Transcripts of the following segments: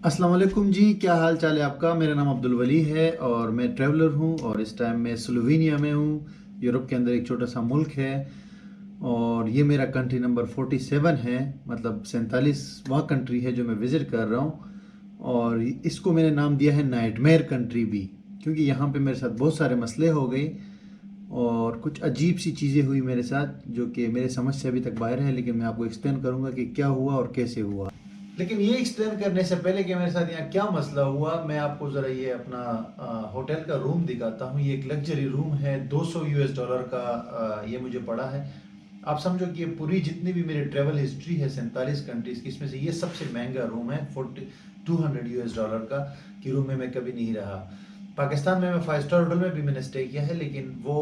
अस्सलाम वालेकुम जी, क्या हाल चाल है आपका। मेरा नाम अब्दुल वली है और मैं ट्रैवलर हूँ और इस टाइम मैं स्लोवेनिया में हूँ। यूरोप के अंदर एक छोटा सा मुल्क है और ये मेरा कंट्री नंबर 47 है, मतलब 47वां कंट्री है जो मैं विज़िट कर रहा हूँ। और इसको मैंने नाम दिया है नाइटमेयर कंट्री भी, क्योंकि यहाँ पे मेरे साथ बहुत सारे मसले हो गए और कुछ अजीब सी चीज़ें हुई मेरे साथ जो कि मेरे समझ से अभी तक बाहर है, लेकिन मैं आपको एक्सप्लेन करूँगा कि क्या हुआ और कैसे हुआ। लेकिन ये एक्सप्लेन करने से पहले कि मेरे साथ यहाँ क्या मसला हुआ, मैं आपको ज़रा ये अपना होटल का रूम दिखाता हूँ। ये एक लग्जरी रूम है, $200 का ये मुझे पड़ा है। आप समझो कि ये पूरी जितनी भी मेरी ट्रैवल हिस्ट्री है 47 कंट्रीज़ की, इसमें से ये सबसे महंगा रूम है। $200 का कि रूम में मैं कभी नहीं रहा। पाकिस्तान में मैं 5 स्टार होटल में भी मैंने स्टे किया है, लेकिन वो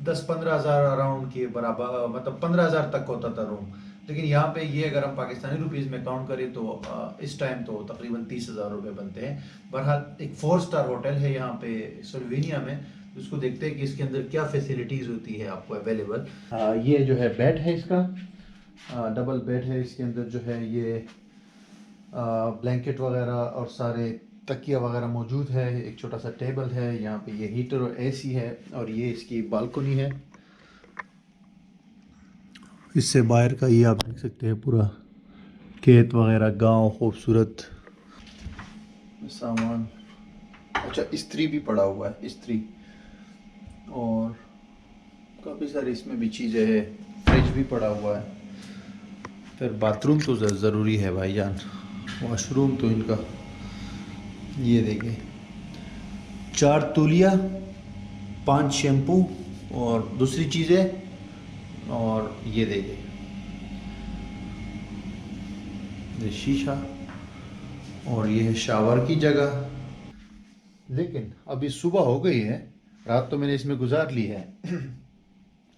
10-15 हज़ार अराउंड के बराबर, मतलब 15 हज़ार तक होता था रूम। लेकिन यहाँ पे ये अगर हम पाकिस्तानी रुपीज़ में काउंट करें तो इस टाइम तो तकरीबन 30,000 रुपये बनते हैं। बहरहाल एक 4 स्टार होटल है यहाँ पे स्लोवेनिया में। उसको देखते हैं कि इसके अंदर क्या फैसिलिटीज़ होती है आपको अवेलेबल। ये जो है बेड है इसका, डबल बेड है। इसके अंदर जो है ये ब्लैंकेट वगैरह और सारे तकिया वगैरह मौजूद है। एक छोटा सा टेबल है यहाँ पे, ये हीटर और एसी है और ये इसकी बालकनी है। इससे बाहर का ये आप देख सकते हैं पूरा खेत वगैरह, गांव, खूबसूरत सामान। अच्छा, इस्त्री भी पड़ा हुआ है, इस्त्री, और काफ़ी सारी इसमें भी चीज़ें हैं। फ्रिज भी पड़ा हुआ है। फिर बाथरूम तो ज़रूरी है भाईजान, वॉशरूम तो इनका ये देखिए, 4 तौलिया, 5 शैम्पू और दूसरी चीज़ें, और ये देखिए ये शीशा, और ये है शावर की जगह। लेकिन अभी सुबह हो गई है, रात तो मैंने इसमें गुजार ली है।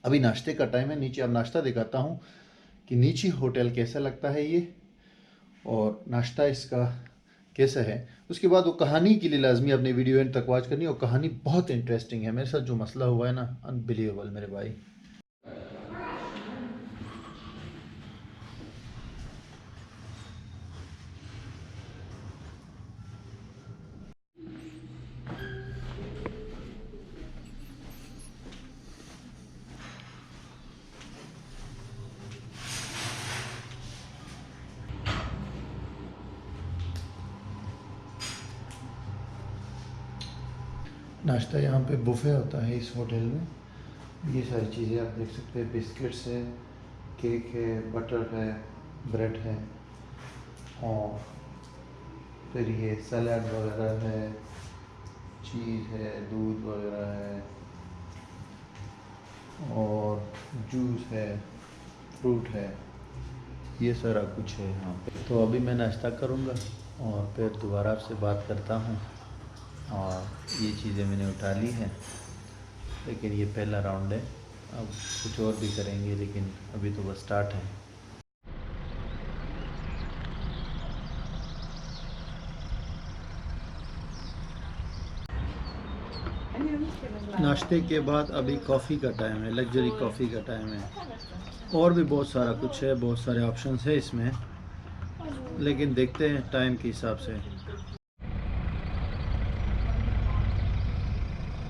अभी नाश्ते का टाइम है। नीचे अब नाश्ता दिखाता हूँ कि नीचे होटल कैसा लगता है ये, और नाश्ता इसका कैसा है। उसके बाद वो कहानी के लिए लाजमी अपने वीडियो एंड तक वॉच करनी, और कहानी बहुत इंटरेस्टिंग है। मेरे साथ जो मसला हुआ है ना, अनबिलीवेबल मेरे भाई। नाश्ता यहाँ पे बुफे होता है इस होटल में। ये सारी चीज़ें आप देख सकते हैं, बिस्किट्स है, केक है, बटर है, ब्रेड है, और फिर ये सलाद वगैरह है, चीज़ है, दूध वगैरह है, और जूस है, फ्रूट है, ये सारा कुछ है यहाँ पे। तो अभी मैं नाश्ता करूँगा और फिर दोबारा आपसे बात करता हूँ। और ये चीज़ें मैंने उठा ली हैं, लेकिन ये पहला राउंड है, अब कुछ और भी करेंगे, लेकिन अभी तो बस स्टार्ट है। नाश्ते के बाद अभी कॉफ़ी का टाइम है, लग्जरी कॉफ़ी का टाइम है। और भी बहुत सारा कुछ है, बहुत सारे ऑप्शंस है इसमें, लेकिन देखते हैं टाइम के हिसाब से।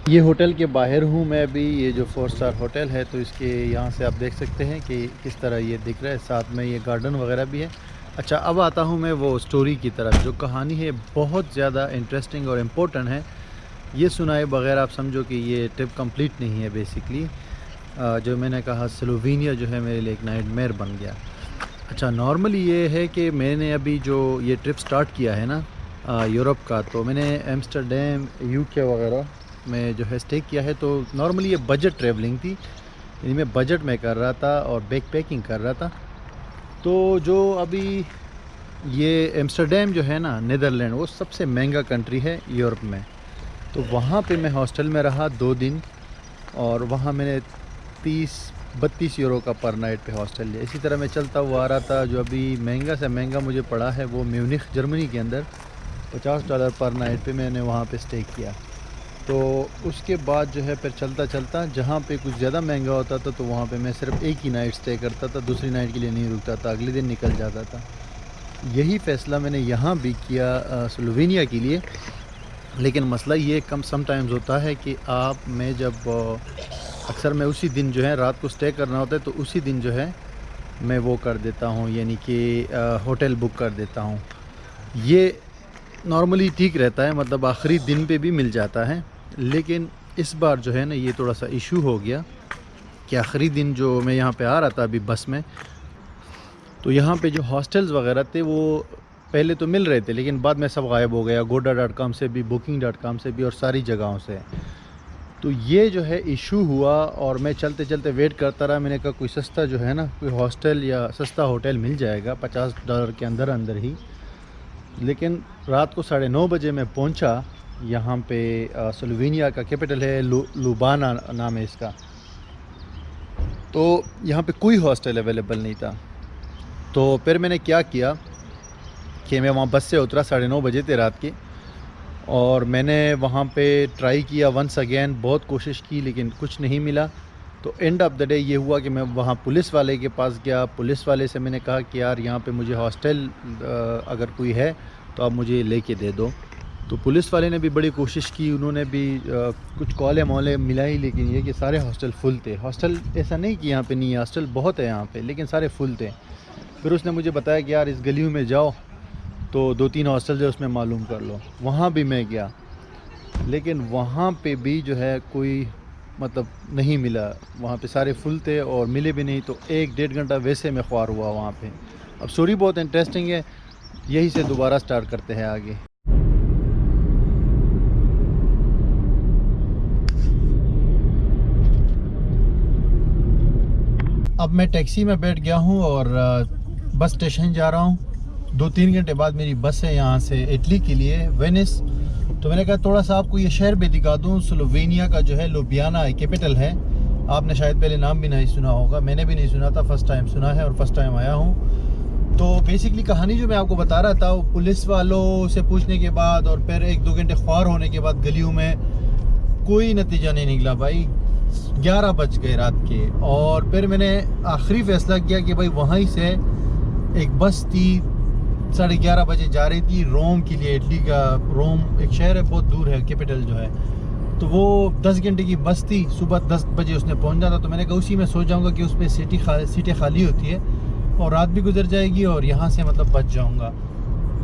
ये होटल के बाहर हूँ मैं अभी। ये जो 4 स्टार होटल है, तो इसके यहाँ से आप देख सकते हैं कि किस तरह ये दिख रहा है। साथ में ये गार्डन वगैरह भी है। अच्छा, अब आता हूँ मैं वो स्टोरी की तरफ। जो कहानी है बहुत ज़्यादा इंटरेस्टिंग और इम्पोर्टेंट है। ये सुनाए बगैर आप समझो कि ये ट्रिप कंप्लीट नहीं है बेसिकली। जो मैंने कहा, स्लोवेनिया जो है मेरे लिए एक नाइटमेयर बन गया। अच्छा, नॉर्मली ये है कि मैंने अभी जो ये ट्रिप स्टार्ट किया है ना यूरोप का, तो मैंने एम्स्टर्डम, यूके वगैरह में जो है स्टे किया है। तो नॉर्मली ये बजट ट्रैवलिंग थी, यानी मैं बजट में कर रहा था और बैक पैकिंग कर रहा था। तो जो अभी ये एम्स्टर्डम जो है ना, नीदरलैंड, वो सबसे महंगा कंट्री है यूरोप में। तो वहाँ पे मैं हॉस्टल में रहा 2 दिन, और वहाँ मैंने 30-32 यूरो का पर नाइट पे हॉस्टल लिया। इसी तरह मैं चलता हुआ आ रहा था। जो अभी महंगा से महंगा मुझे पड़ा है वो म्यूनिख, जर्मनी के अंदर, $50 पर नाइट पे मैंने वहाँ पे स्टे किया। तो उसके बाद जो है फिर चलता चलता, जहाँ पे कुछ ज़्यादा महंगा होता था तो वहाँ पे मैं सिर्फ एक ही नाइट स्टे करता था, दूसरी नाइट के लिए नहीं रुकता था, अगले दिन निकल जाता था। यही फ़ैसला मैंने यहाँ भी किया स्लोवेनिया के लिए। लेकिन मसला ये कम समटाइम्स होता है कि मैं जब अक्सर मैं उसी दिन जो है रात को स्टे करना होता है, तो उसी दिन जो है मैं वो कर देता हूँ, यानी कि होटल बुक कर देता हूँ। ये नॉर्मली ठीक रहता है, मतलब आखिरी दिन पे भी मिल जाता है। लेकिन इस बार जो है ना ये थोड़ा सा इशू हो गया कि आखिरी दिन जो मैं यहाँ पे आ रहा था अभी बस में, तो यहाँ पे जो हॉस्टल्स वगैरह थे वो पहले तो मिल रहे थे, लेकिन बाद में सब गायब हो गया, agoda.com से भी, booking.com से भी और सारी जगहों से। तो ये जो है इशू हुआ और मैं चलते चलते वेट करता रहा। मैंने कहा कोई सस्ता जो है ना कोई हॉस्टल या सस्ता होटल मिल जाएगा $50 के अंदर अंदर ही। लेकिन रात को 9:30 बजे मैं पहुंचा यहाँ पे। स्लोवेनिया का कैपिटल है लुबाना नाम है इसका। तो यहाँ पे कोई हॉस्टल अवेलेबल नहीं था। तो फिर मैंने क्या किया कि मैं वहाँ बस से उतरा, 9:30 बजे थे रात के, और मैंने वहाँ पे ट्राई किया वंस अगेन, बहुत कोशिश की लेकिन कुछ नहीं मिला। तो एंड ऑफ द डे ये हुआ कि मैं वहाँ पुलिस वाले के पास गया। पुलिस वाले से मैंने कहा कि यार यहाँ पे मुझे हॉस्टल अगर कोई है तो आप मुझे लेके दे दो। तो पुलिस वाले ने भी बड़ी कोशिश की, उन्होंने भी कुछ कॉलें मौलें मिलाई, लेकिन ये कि सारे हॉस्टल फुल थे। हॉस्टल ऐसा नहीं कि यहाँ पे नहीं है, हॉस्टल बहुत है यहाँ पे, लेकिन सारे फुल थे। फिर उसने मुझे बताया कि यार इस गलियों में जाओ तो 2-3 हॉस्टल जो उसमें मालूम कर लो। वहाँ भी मैं गया, लेकिन वहाँ पे भी जो है कोई मतलब नहीं मिला। वहाँ पे सारे फुल थे और मिले भी नहीं। तो 1-1.5 घंटा वैसे में ख्वार हुआ वहाँ पे। अब स्टोरी बहुत इंटरेस्टिंग है, यही से दोबारा स्टार्ट करते हैं आगे। अब मैं टैक्सी में बैठ गया हूँ और बस स्टेशन जा रहा हूँ। 2-3 घंटे बाद मेरी बस है यहाँ से इटली के लिए, वेनिस। तो मैंने कहा थोड़ा सा आपको ये शहर भी दिखा दूँ। स्लोवेनिया का जो है लुबियाना कैपिटल है। आपने शायद पहले नाम भी नहीं सुना होगा, मैंने भी नहीं सुना था, फर्स्ट टाइम सुना है और फर्स्ट टाइम आया हूँ। तो बेसिकली कहानी जो मैं आपको बता रहा था, वो पुलिस वालों से पूछने के बाद और फिर 1-2 घंटे ख्वार होने के बाद गलियों में कोई नतीजा नहीं निकला भाई। 11 बज गए रात के। और फिर मैंने आखिरी फ़ैसला किया कि भाई वहीं से एक बस थी 11:30 बजे जा रही थी रोम के लिए। इटली का रोम एक शहर है, बहुत दूर है कैपिटल जो है। तो वो 10 घंटे की बस थी, सुबह 10 बजे उसने पहुंचा था। तो मैंने कहा उसी में सो जाऊंगा कि उसमें सीटें खाली होती है और रात भी गुजर जाएगी और यहाँ से मतलब बच जाऊंगा।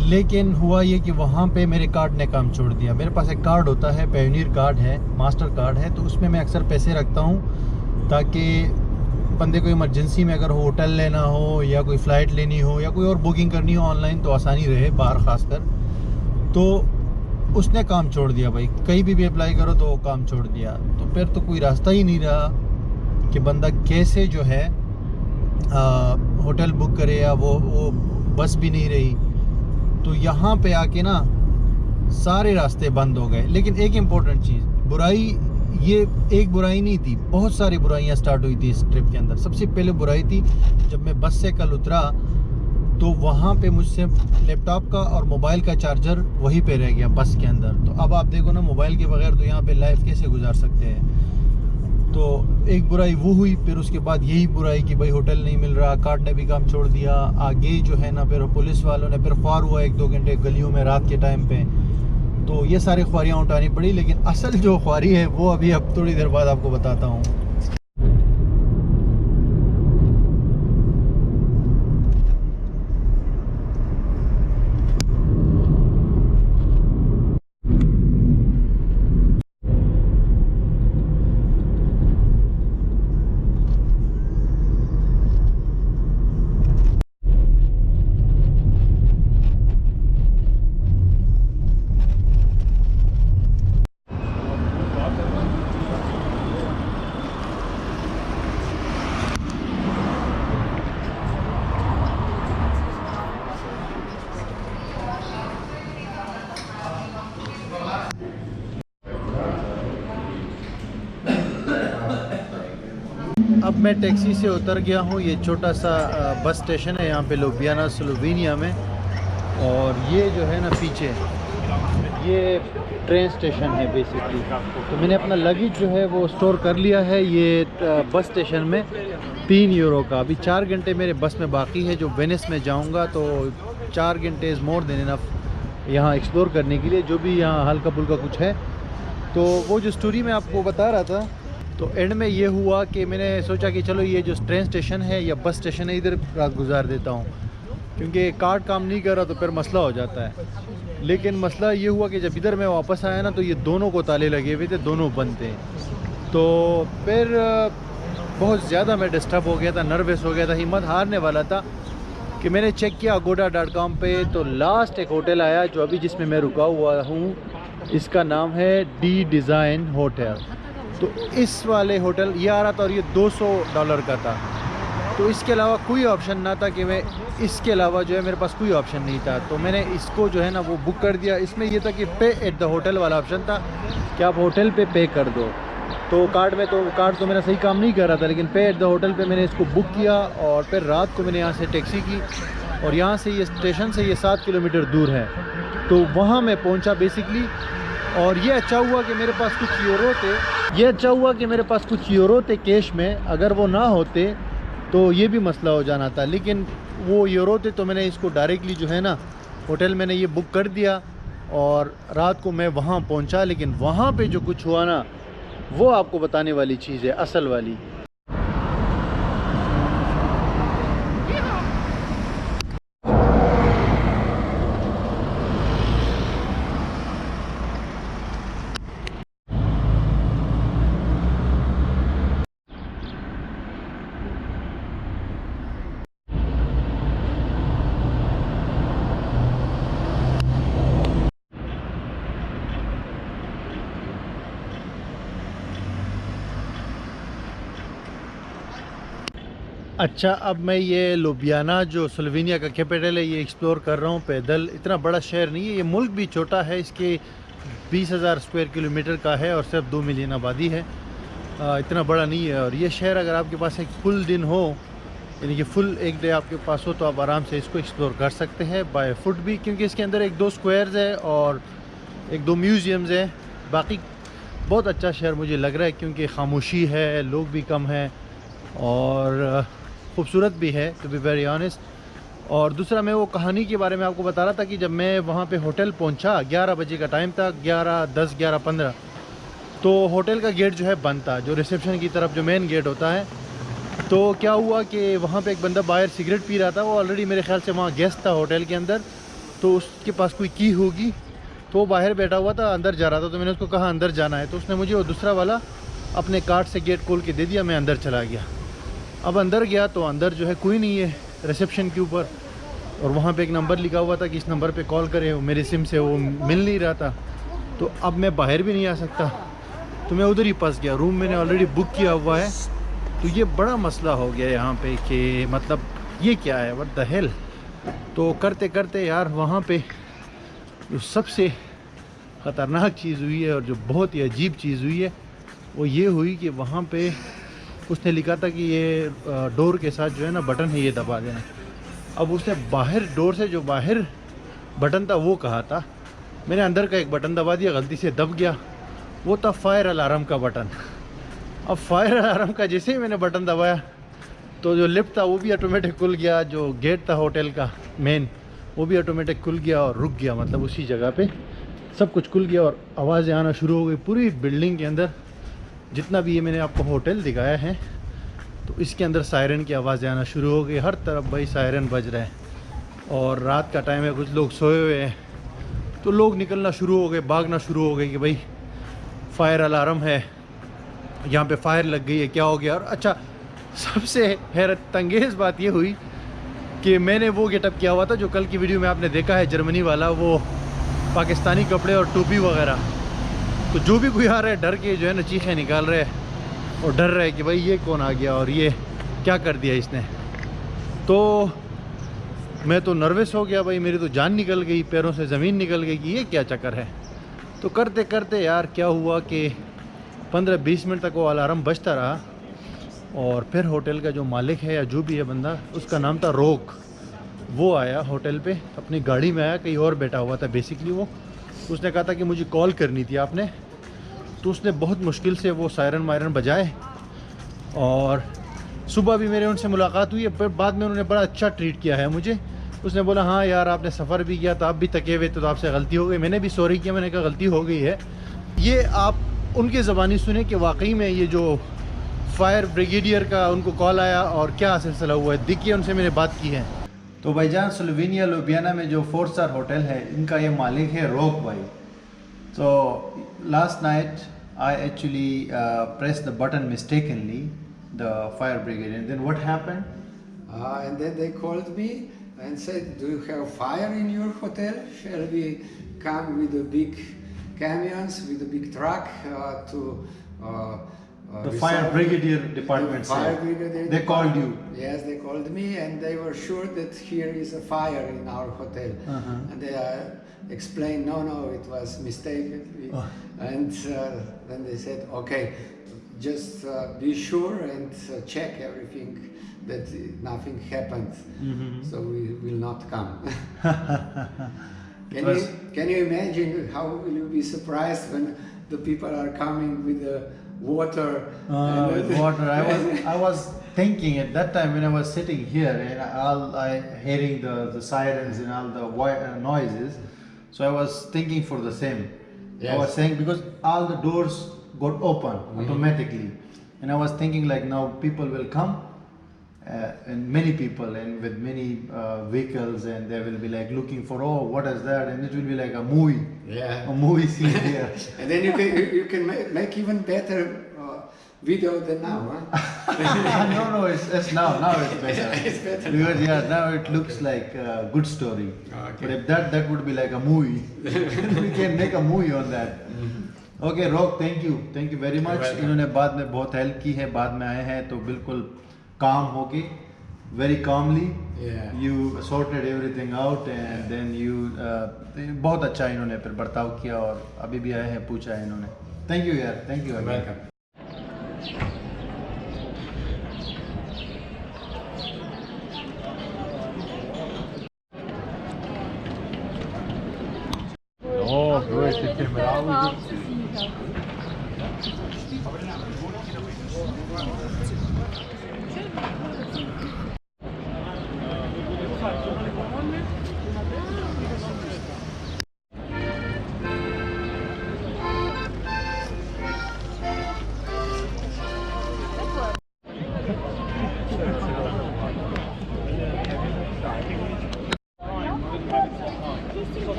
लेकिन हुआ ये कि वहाँ पे मेरे कार्ड ने काम छोड़ दिया। मेरे पास एक कार्ड होता है, पायोनियर कार्ड है, मास्टर कार्ड है, तो उसमें मैं अक्सर पैसे रखता हूँ ताकि बंदे को इमरजेंसी में अगर होटल लेना हो या कोई फ़्लाइट लेनी हो या कोई और बुकिंग करनी हो ऑनलाइन तो आसानी रहे, बाहर ख़ासकर। तो उसने काम छोड़ दिया भाई, कहीं भी अप्लाई करो तो वो काम छोड़ दिया। तो फिर तो कोई रास्ता ही नहीं रहा कि बंदा कैसे जो है होटल बुक करे, या वो बस भी नहीं रही। तो यहाँ पे आके ना सारे रास्ते बंद हो गए। लेकिन एक इम्पोर्टेंट चीज़, बुराई, ये एक बुराई नहीं थी, बहुत सारी बुराइयाँ स्टार्ट हुई थी इस ट्रिप के अंदर। सबसे पहले बुराई थी जब मैं बस से कल उतरा तो वहाँ पे मुझसे लैपटॉप का और मोबाइल का चार्जर वहीं पे रह गया बस के अंदर। तो अब आप देखो ना, मोबाइल के बगैर तो यहाँ पे लाइफ कैसे गुजार सकते हैं। तो एक बुराई वो हुई। फिर उसके बाद यही बुराई कि भाई होटल नहीं मिल रहा, कार्ड ने भी काम छोड़ दिया। आगे जो है ना फिर पुलिस वालों ने फिर ख्वार हुआ 1-2 घंटे गलियों में रात के टाइम पे। तो ये सारी ख्वारियाँ उठानी पड़ी। लेकिन असल जो ख्वारी है वो अभी अब थोड़ी देर बाद आपको बताता हूँ। अब मैं टैक्सी से उतर गया हूँ। ये छोटा सा बस स्टेशन है यहाँ पे लुबियाना स्लोवेनिया में। और ये जो है ना पीछे ये ट्रेन स्टेशन है बेसिकली। तो मैंने अपना लगेज जो है वो स्टोर कर लिया है ये बस स्टेशन में, €3 का। अभी 4 घंटे मेरे बस में बाकी है जो वेनिस में जाऊँगा। तो 4 घंटे इज़ मोर देन इनफ यहाँ एक्सप्लोर करने के लिए, जो भी यहाँ हल्का फुल्का कुछ है। तो वो जो स्टोरी मैं आपको बता रहा था, तो एंड में ये हुआ कि मैंने सोचा कि चलो ये जो ट्रेन स्टेशन है या बस स्टेशन है, इधर रात गुजार देता हूँ, क्योंकि कार्ड काम नहीं कर रहा तो फिर मसला हो जाता है। लेकिन मसला ये हुआ कि जब इधर मैं वापस आया ना, तो ये दोनों को ताले लगे हुए थे, दोनों बंद थे। तो फिर बहुत ज़्यादा मैं डिस्टर्ब हो गया था, नर्वस हो गया था, हिम्मत हारने वाला था कि मैंने चेक किया agoda.com पे। तो लास्ट एक होटल आया जो अभी जिसमें मैं रुका हुआ हूँ, इसका नाम है डी डिज़ाइन होटल। तो इस वाले होटल ये आ रहा था और ये $200 का था। तो इसके अलावा कोई ऑप्शन ना था कि मैं, इसके अलावा जो है मेरे पास कोई ऑप्शन नहीं था। तो मैंने इसको जो है ना वो बुक कर दिया। इसमें ये था कि पे एट द होटल वाला ऑप्शन था कि आप होटल पे कर दो। तो कार्ड तो मेरा सही काम नहीं कर रहा था, लेकिन पे एट द होटल पे मैंने इसको बुक किया। और फिर रात को मैंने यहाँ से टैक्सी की और यहाँ से ये स्टेशन से ये 7 किलोमीटर दूर है। तो वहाँ मैं पहुँचा बेसिकली। और ये अच्छा हुआ कि मेरे पास कुछ यूरो थे कैश में। अगर वो ना होते तो ये भी मसला हो जाना था, लेकिन वो यूरो थे तो मैंने इसको डायरेक्टली जो है ना होटल मैंने ये बुक कर दिया और रात को मैं वहाँ पहुँचा। लेकिन वहाँ पे जो कुछ हुआ ना, वो आपको बताने वाली चीज़ है, असल वाली। अच्छा, अब मैं ये लुबियाना जो स्लोवेनिया का कैपिटल है ये एक्सप्लोर कर रहा हूँ पैदल। इतना बड़ा शहर नहीं है, ये मुल्क भी छोटा है, इसके 20,000 स्क्वायर किलोमीटर का है और सिर्फ 2 मिलियन आबादी है। इतना बड़ा नहीं है। और ये शहर अगर आपके पास एक फुल दिन हो, यानी कि फुल एक डे आपके पास हो, तो आप आराम से इसको एक्सप्लोर कर सकते हैं बाय फुट भी, क्योंकि इसके अंदर 1-2 स्क्वायर्स है और 1-2 म्यूज़ियम्स है। बाकी बहुत अच्छा शहर मुझे लग रहा है, क्योंकि खामोशी है, लोग भी कम हैं और खूबसूरत भी है, टू बी वेरी ऑनेस्ट। और दूसरा मैं वो कहानी के बारे में आपको बता रहा था कि जब मैं वहाँ पे होटल पहुँचा, 11 बजे का टाइम था, 11:10 11:15, तो होटल का गेट जो है बंद था, जो रिसेप्शन की तरफ जो मेन गेट होता है। तो क्या हुआ कि वहाँ पे एक बंदा बाहर सिगरेट पी रहा था, वो ऑलरेडी मेरे ख्याल से वहाँ गेस्ट था होटल के अंदर, तो उसके पास कोई की होगी, तो वो बाहर बैठा हुआ था, अंदर जा रहा था। तो मैंने उसको कहा अंदर जाना है, तो उसने मुझे वो दूसरा वाला अपने कार्ड से गेट खोल के दे दिया। मैं अंदर चला गया। अब अंदर गया तो अंदर जो है कोई नहीं है रिसेप्शन के ऊपर, और वहाँ पे एक नंबर लिखा हुआ था कि इस नंबर पे कॉल करें। मेरे सिम से वो मिल नहीं रहा था, तो अब मैं बाहर भी नहीं आ सकता, तो मैं उधर ही फंस गया। रूम मैंने ऑलरेडी बुक किया हुआ है, तो ये बड़ा मसला हो गया यहाँ पे कि मतलब ये क्या है, व्हाट द हेल। तो करते करते यार वहाँ पे जो सबसे ख़तरनाक चीज़ हुई है और जो बहुत ही अजीब चीज़ हुई है, वो ये हुई कि वहाँ पे उसने लिखा था कि ये डोर के साथ जो है ना बटन है, ये दबा देना। अब उसने बाहर डोर से जो बाहर बटन था वो कहा था, मैंने अंदर का एक बटन दबा दिया, गलती से दब गया। वो था फायर अलार्म का बटन। अब फायर अलार्म का जैसे ही मैंने बटन दबाया, तो जो लिफ्ट था वो भी ऑटोमेटिक खुल गया, जो गेट था होटल का मेन वो भी ऑटोमेटिक खुल गया और रुक गया। मतलब उसी जगह पे सब कुछ खुल गया और आवाज़ें आना शुरू हो गई पूरी बिल्डिंग के अंदर। जितना भी ये मैंने आपको होटल दिखाया है, तो इसके अंदर सायरन की आवाज़ें आना शुरू हो गई। हर तरफ भाई सायरन बज रहे हैं, और रात का टाइम है, कुछ लोग सोए हुए हैं, तो लोग निकलना शुरू हो गए, भागना शुरू हो गए कि भाई फायर अलार्म है, यहाँ पे फायर लग गई है, क्या हो गया। और अच्छा, सबसे हैरत अंगेज़ बात ये हुई कि मैंने वो गेटअप किया हुआ था जो कल की वीडियो में आपने देखा है, जर्मनी वाला, वो पाकिस्तानी कपड़े और टोपी वगैरह। तो जो भी कोई आ रहा है डर के जो है ना चीखें निकाल रहे हैं और डर रहे हैं कि भाई ये कौन आ गया और ये क्या कर दिया इसने। तो मैं तो नर्वस हो गया भाई, मेरी तो जान निकल गई, पैरों से ज़मीन निकल गई कि ये क्या चक्कर है। तो करते करते यार क्या हुआ कि 15-20 मिनट तक वो अलार्म बजता रहा, और फिर होटल का जो मालिक है या जो भी है बंदा, उसका नाम था रोक, वो आया होटल पे, अपनी गाड़ी में आया, कहीं और बैठा हुआ था बेसिकली वो। उसने कहा था कि मुझे कॉल करनी थी आपने। तो उसने बहुत मुश्किल से वो सायरन वायरन बजाए, और सुबह भी मेरे उनसे मुलाकात हुई है, पर बाद में उन्होंने बड़ा अच्छा ट्रीट किया है मुझे। उसने बोला हाँ यार आपने सफ़र भी किया तो आप भी थके हुए तो आपसे गलती हो गई। मैंने भी सॉरी किया, मैंने कहा गलती हो गई है। ये आप उनकी ज़बानी सुने कि वाकई में ये जो फायर ब्रिगेडियर का उनको कॉल आया और क्या सिलसिला हुआ है। देखिए उनसे मैंने बात की है। तो भाईजान स्लोवेनिया लुबियाना में जो 4 स्टार होटल है इनका ये मालिक है रोक भाई। तो last night I actually pressed the button mistakenly, the fire brigade, and then what happened? And then they called me and said, do you have fire in your hotel? Shall we come with the big camions, with a big truck to the fire brigadier department said. They called you. Yes, they called me and they were sure that here is a fire in our hotel. And they explained, no, it was mistaken. And then they said, okay, just be sure and check everything that nothing happened, so we will not come. Can you imagine how will you be surprised when the people are coming with the water? With water. I was thinking at that time when I was sitting here and I hearing the sirens and all the noises, so I was thinking for the same. Yes. I was saying because all the doors got open automatically, and I was thinking like now people will come. And many people and with many vehicles, and they will be like looking for, oh, what is that? And it will be like a movie, a movie scene here. And then you can make even better video than now, huh? No, it's now it's better. It's better because now it looks like a good story. Okay. But if that would be like a movie, we can make a movie on that. Okay, Rock, thank you very much. इन्होंने बाद में बहुत help की है, बाद में आए हैं तो बिल्कुल calm होके, very calmly, you sorted everything out and then you बहुत अच्छा इन्होंने फिर बर्ताव किया और अभी भी आए हैं, पूछा है इन्होंने। Thank you यार, thank you। Welcome। Oh, great,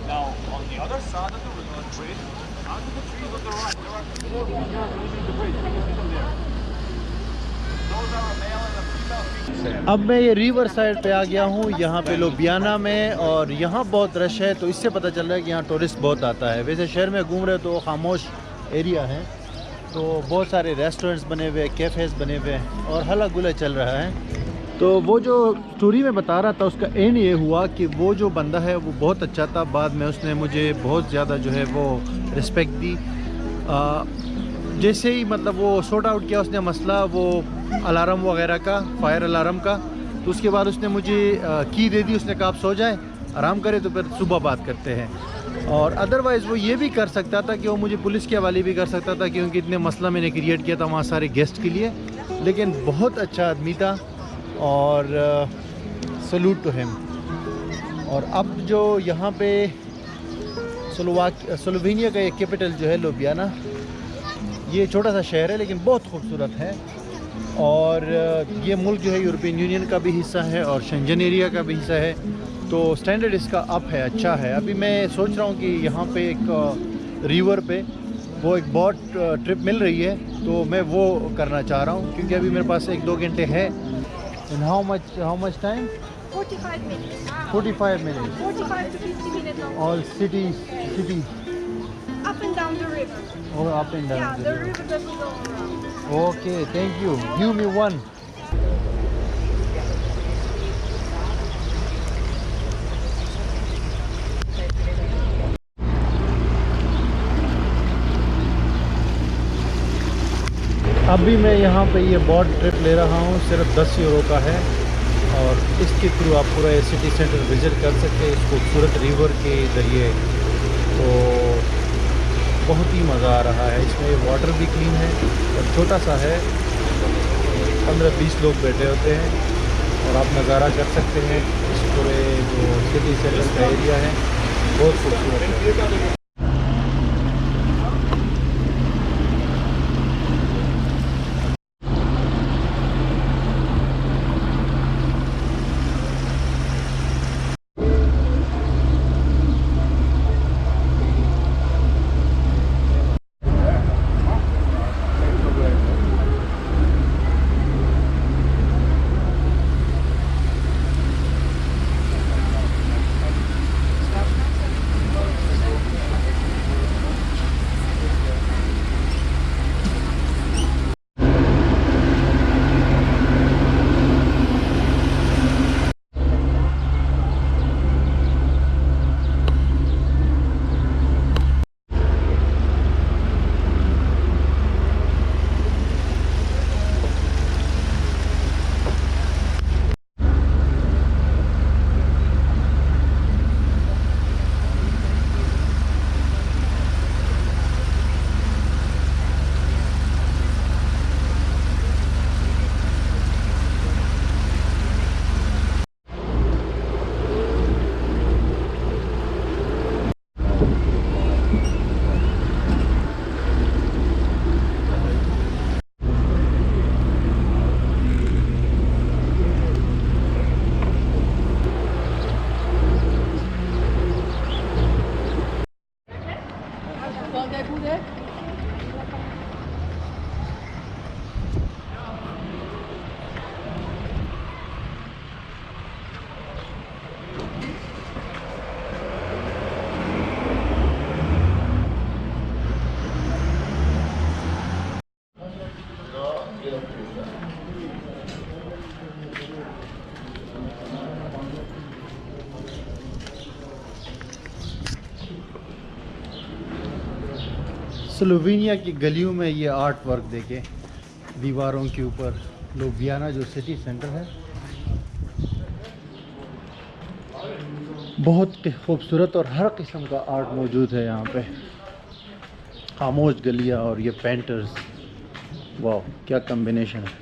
Now, on the other side of the river, bridge, under the trees on the right, there are 4 guys using the bridge. You can see them there. Those are a male and a female. अब मैं ये river side पे आ गया हूँ, यहाँ पे Ljubljana में, और यहाँ बहुत रश है, तो इससे पता चल रहा है कि यहाँ टूरिस्ट बहुत आता है। वैसे शहर में घूम रहे तो खामोश एरिया है, तो बहुत सारे रेस्टोरेंट्स बने हुए, कैफ़ेज़ बने हुए और हल्ला गुल्ला चल रहा है। तो वो जो स्टोरी में बता रहा था उसका एंड ये हुआ कि वो जो बंदा है वो बहुत अच्छा था, बाद में उसने मुझे बहुत ज़्यादा जो है वो रिस्पेक्ट दी। जैसे ही मतलब वो सॉर्ट आउट किया उसने मसला वो अलार्म वगैरह का, फायर अलार्म का, तो उसके बाद उसने मुझे की दे दी। उसने कहा आप सो जाए, आराम करें, तो फिर सुबह बात करते हैं। और अदरवाइज़ वो ये भी कर सकता था कि वो मुझे पुलिस के हवाले भी कर सकता था, क्योंकि इतने मसला मैंने क्रिएट किया था वहाँ सारे गेस्ट के लिए। लेकिन बहुत अच्छा आदमी था और सल्यूट टू हिम। और अब जो यहाँ पे स्लोवेनिया का एक कैपिटल जो है लुबियाना, ये छोटा सा शहर है लेकिन बहुत खूबसूरत है। और ये मुल्क जो है यूरोपियन यूनियन का भी हिस्सा है और शेंजन एरिया का भी हिस्सा है, तो स्टैंडर्ड इसका अप है, अच्छा है। अभी मैं सोच रहा हूँ कि यहाँ पे एक रिवर पे वो एक बोट ट्रिप मिल रही है, तो मैं वो करना चाह रहा हूँ, क्योंकि अभी मेरे पास 1-2 घंटे है। And how much time? 45 minutes. 45 minutes. 45 to 50 minutes. All cities. Up and down the river. Oh, up and down. Yeah, the river doesn't go around. Okay, thank you. Give me one. अभी मैं यहाँ पे ये boat trip ले रहा हूँ, सिर्फ 10 euro का है, और इसके थ्रू आप पूरा सिटी सेंटर विज़िट कर सकते हैं इस खूबसूरत रिवर के ज़रिए। तो बहुत ही मज़ा आ रहा है इसमें। वाटर भी क्लीन है और छोटा सा है, 15-20 लोग बैठे होते हैं और आप नज़ारा कर सकते हैं इस पूरे जो सिटी सेंटर का एरिया है, बहुत खूबसूरत है। स्लोवेनिया की गलियों में ये आर्ट वर्क देखें, दीवारों के ऊपर। लुबियाना जो सिटी सेंटर है, बहुत खूबसूरत और हर किस्म का आर्ट मौजूद है यहाँ पे। खामोश गलियाँ और ये पेंटर्स, वाह क्या कॉम्बिनेशन है।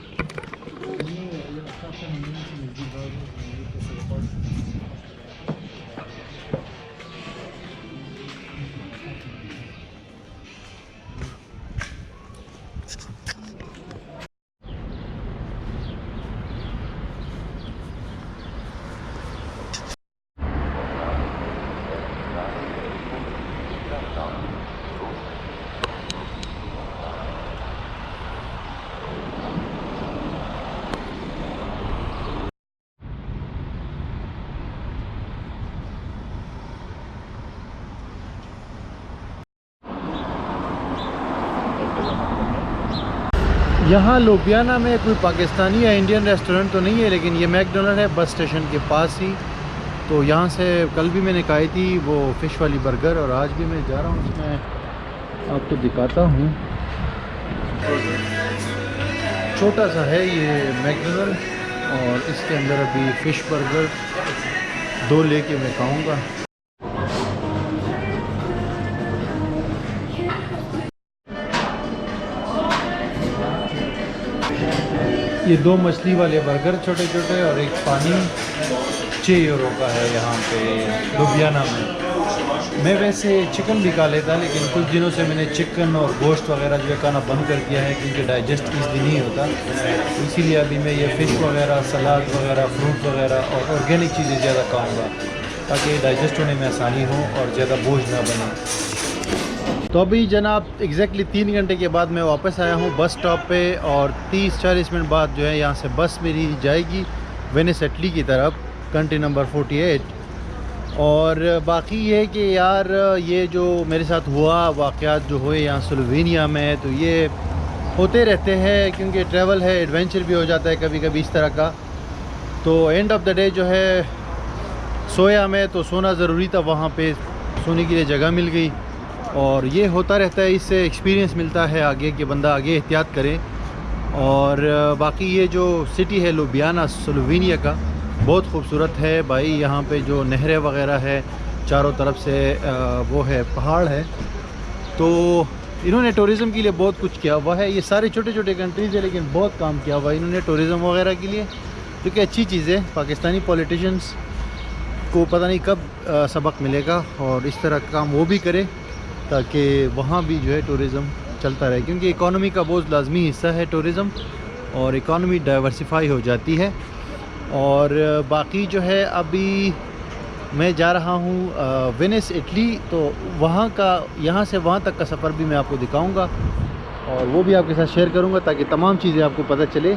यहाँ लुबियाना में कोई पाकिस्तानी या इंडियन रेस्टोरेंट तो नहीं है, लेकिन ये मैकडोनल्ड है बस स्टेशन के पास ही। तो यहाँ से कल भी मैंने खाई थी वो फ़िश वाली बर्गर, और आज भी मैं जा रहा हूँ, मैं आपको दिखाता हूँ। छोटा सा है ये मैकडोनल्ड और इसके अंदर अभी फ़िश बर्गर 2 लेके मैं खाऊँगा। ये 2 मछली वाले बर्गर छोटे छोटे और एक पानी 6 यूरो का है यहाँ पे लुबियाना में। मैं वैसे चिकन भी खा लेता, लेकिन कुछ दिनों से मैंने चिकन और गोश्त वगैरह जो है खाना बंद कर दिया है, क्योंकि डाइजेस्ट ईज़िली नहीं होता। तो इसीलिए अभी मैं ये फ़िश वगैरह, सलाद वगैरह, फ्रूट वगैरह और ऑर्गेनिक चीज़ें ज़्यादा खाऊँगा, ताकि डाइजेस्ट होने में आसानी हो और ज़्यादा बोझ ना बने। तो अभी जनाब एग्जैक्टली 3 घंटे के बाद मैं वापस आया हूँ बस स्टॉप पे, और 30-40 मिनट बाद जो है यहाँ से बस मेरी जाएगी वेनिस इटली की तरफ, कंट्री नंबर 48। और बाकी ये कि यार ये जो मेरे साथ हुआ वाक़यात जो हुए यहाँ स्लोवेनिया में, तो ये होते रहते हैं, क्योंकि ट्रैवल है, एडवेंचर भी हो जाता है कभी कभी इस तरह का। तो एंड ऑफ द डे जो है सोया में, तो सोना ज़रूरी था, वहाँ पे सोने के लिए जगह मिल गई। और ये होता रहता है, इससे एक्सपीरियंस मिलता है आगे कि बंदा आगे एहतियात करे। और बाकी ये जो सिटी है लुबियाना स्लोवेनिया का, बहुत खूबसूरत है भाई। यहाँ पे जो नहरें वगैरह है चारों तरफ से, वो है पहाड़ है, तो इन्होंने टूरिज़म के लिए बहुत कुछ किया हुआ है। ये सारे छोटे छोटे कंट्रीज़ है लेकिन बहुत काम किया हुआ है इन्होंने टूरिज़म वगैरह के लिए, जो कि अच्छी चीज़ है। पाकिस्तानी पॉलिटिशियंस को पता नहीं कब सबक मिलेगा और इस तरह का काम वो भी करे ताकि वहाँ भी जो है टूरिज़म चलता रहे, क्योंकि इकॉनमी का बहुत लाजमी हिस्सा है टूरिज़म, और इकॉनमी डाइवर्सिफाई हो जाती है। और बाकी जो है अभी मैं जा रहा हूँ वेनिस इटली, तो वहाँ का यहाँ से वहाँ तक का सफ़र भी मैं आपको दिखाऊंगा और वो भी आपके साथ शेयर करूँगा ताकि तमाम चीज़ें आपको पता चले।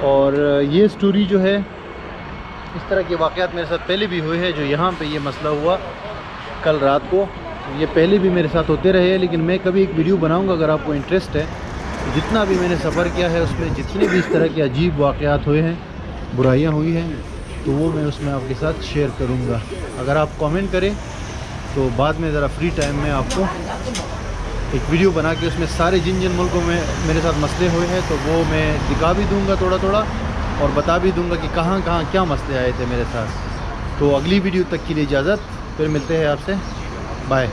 और ये स्टोरी जो है, इस तरह के वाक़यात मेरे साथ पहले भी हुए हैं। जो यहाँ पे ये मसला हुआ कल रात को, ये पहले भी मेरे साथ होते रहे हैं, लेकिन मैं कभी एक वीडियो बनाऊँगा अगर आपको इंटरेस्ट है। जितना भी मैंने सफ़र किया है उसमें जितने भी इस तरह के अजीब वाक़यात हुए हैं, बुराइयाँ हुई हैं, तो वो मैं उसमें आपके साथ शेयर करूँगा। अगर आप कमेंट करें तो बाद में ज़रा फ्री टाइम में आपको एक वीडियो बना के उसमें सारे जिन जिन मुल्कों में मेरे साथ मसले हुए हैं तो वो मैं दिखा भी दूँगा थोड़ा थोड़ा, और बता भी दूँगा कि कहाँ कहाँ क्या मसले आए थे मेरे साथ। तो अगली वीडियो तक के लिए इजाज़त, फिर मिलते हैं आपसे, बाय।